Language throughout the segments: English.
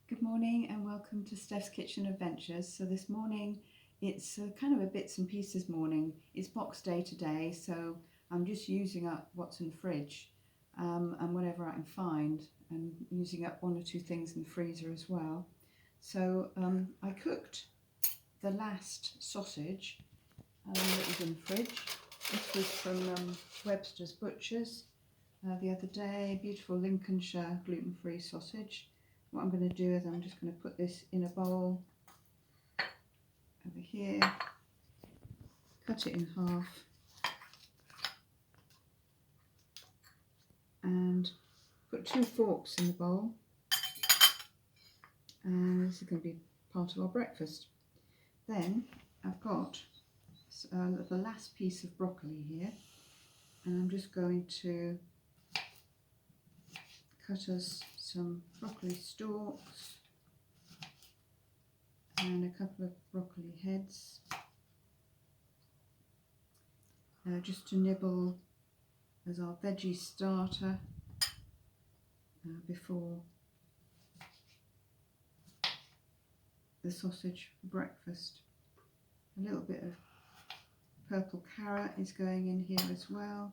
Good morning and welcome to Steph's Kitchen Adventures. So this morning it's kind of a bits and pieces morning. It's box day today, so I'm just using up what's in the fridge and whatever I can find, and using up one or two things in the freezer as well. So I cooked the last sausage that was in the fridge. This was from Webster's Butchers the other day, beautiful Lincolnshire gluten-free sausage. What I'm going to do is I'm just going to put this in a bowl over here, cut it in half, and put 2 forks in the bowl, and this is going to be part of our breakfast. Then I've got the last piece of broccoli here, and I'm just going to cut us some broccoli stalks and a couple of broccoli heads, just to nibble as our veggie starter before the sausage for breakfast. A little bit of purple carrot is going in here as well.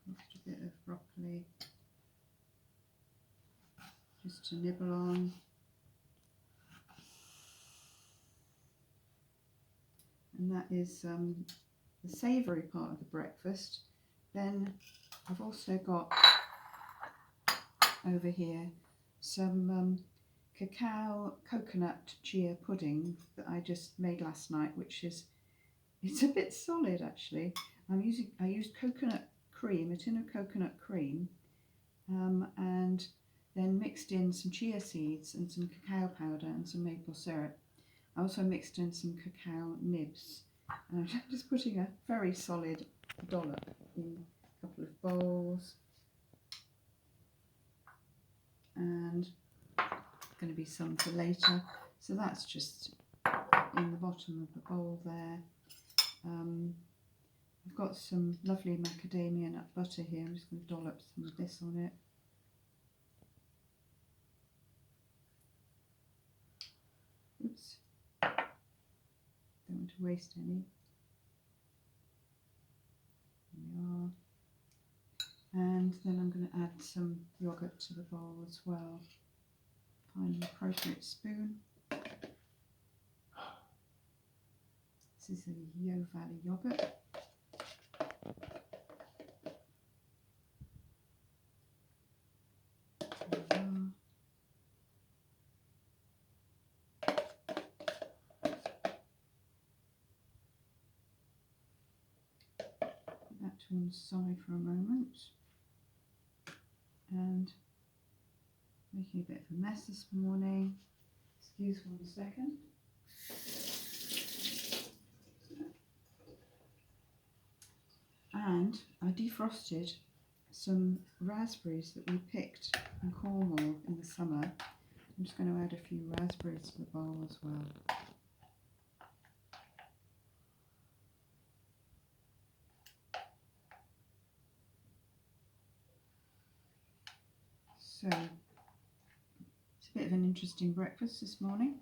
Just a bit of broccoli just to nibble on. And that is the savoury part of the breakfast. Then I've also got over here some cacao coconut chia pudding that I just made last night, it's a bit solid actually. I used coconut cream, a tin of coconut cream, and then mixed in some chia seeds and some cacao powder and some maple syrup. I also mixed in some cacao nibs, and I'm just putting a very solid dollop in a couple of bowls, and going to be some for later. So that's just in the bottom of the bowl there. I've got some lovely macadamia nut butter here. I'm just going to dollop some of this on it. Oops. Don't want to waste any. There we are. And then I'm going to add some yogurt to the bowl as well. Find an appropriate spoon. This is a Yo Valley yogurt. That to one side for a moment, and making a bit of a mess this morning. Excuse 1 second. And I defrosted some raspberries that we picked in Cornwall in the summer. I'm just going to add a few raspberries to the bowl as well. So it's a bit of an interesting breakfast this morning.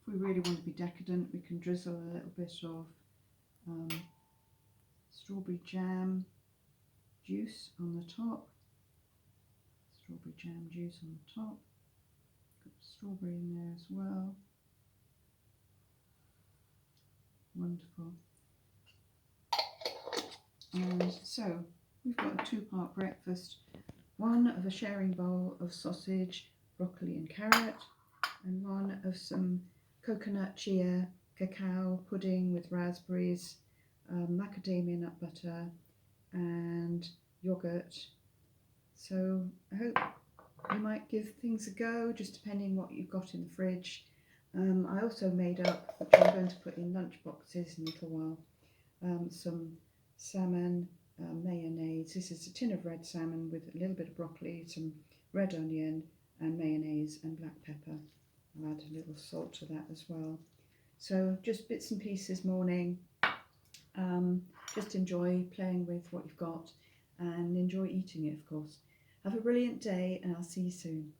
If we really want to be decadent, we can drizzle a little bit of strawberry jam juice on the top. Strawberry jam juice on the top. Got strawberry in there as well. Wonderful. And so we've got a 2-part breakfast. One of a sharing bowl of sausage, broccoli and carrot, and one of some coconut chia cacao pudding with raspberries, macadamia nut butter and yogurt. So I hope you might give things a go, just depending what you've got in the fridge. I also made up, which I'm going to put in lunch boxes in a little while, some salmon mayonnaise. This is a tin of red salmon with a little bit of broccoli, some red onion and mayonnaise and black pepper. I'll add a little salt to that as well. So just bits and pieces morning. Just enjoy playing with what you've got, and enjoy eating it, of course. Have a brilliant day, and I'll see you soon.